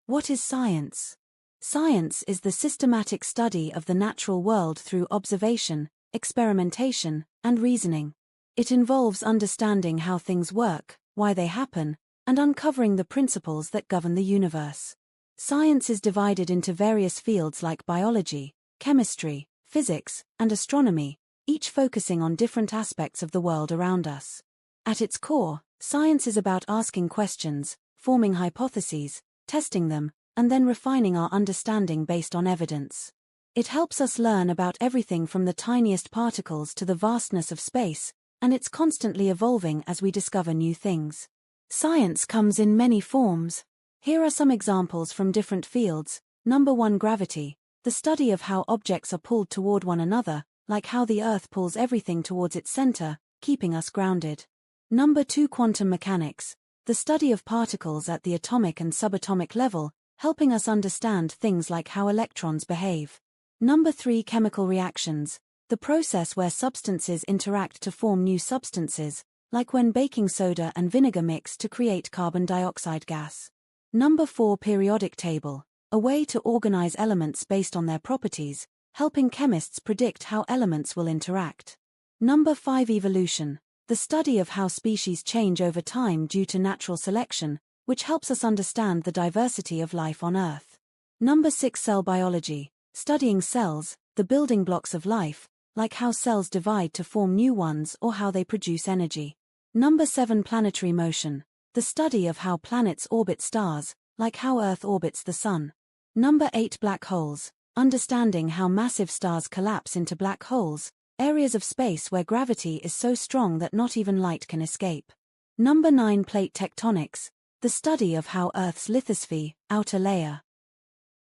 What is science? Science is the systematic study of the natural world through observation, experimentation, and reasoning. It involves understanding how things work, why they happen, and uncovering the principles that govern the universe. Science is divided into various fields like biology, chemistry, physics, and astronomy, each focusing on different aspects of the world around us. At its core, science is about asking questions, forming hypotheses, testing them, and then refining our understanding based on evidence. It helps us learn about everything from the tiniest particles to the vastness of space, and it's constantly evolving as we discover new things. Science comes in many forms. Here are some examples from different fields. Number 1, gravity, the study of how objects are pulled toward one another, like how the Earth pulls everything towards its center, keeping us grounded. Number 2, quantum mechanics, the study of particles at the atomic and subatomic level, helping us understand things like how electrons behave. Number 3, chemical reactions, the process where substances interact to form new substances, like when baking soda and vinegar mix to create carbon dioxide gas. Number 4, periodic table, a way to organize elements based on their properties, helping chemists predict how elements will interact. Number 5, evolution, the study of how species change over time due to natural selection, which helps us understand the diversity of life on Earth. Number 6, cell biology, studying cells, the building blocks of life, like how cells divide to form new ones or how they produce energy. Number 7, planetary motion, the study of how planets orbit stars, like how Earth orbits the Sun. Number 8, black holes, understanding how massive stars collapse into black holes, areas of space where gravity is so strong that not even light can escape. Number 9, plate tectonics, the study of how Earth's lithosphere, outer layer,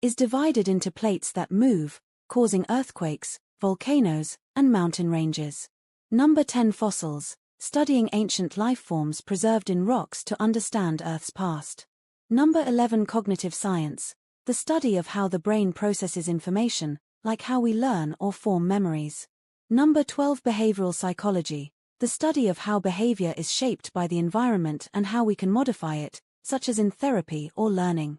is divided into plates that move, causing earthquakes, volcanoes, and mountain ranges. Number 10, fossils, studying ancient life forms preserved in rocks to understand Earth's past. Number 11, cognitive science, the study of how the brain processes information, like how we learn or form memories. Number 12, behavioral psychology, the study of how behavior is shaped by the environment and how we can modify it, such as in therapy or learning.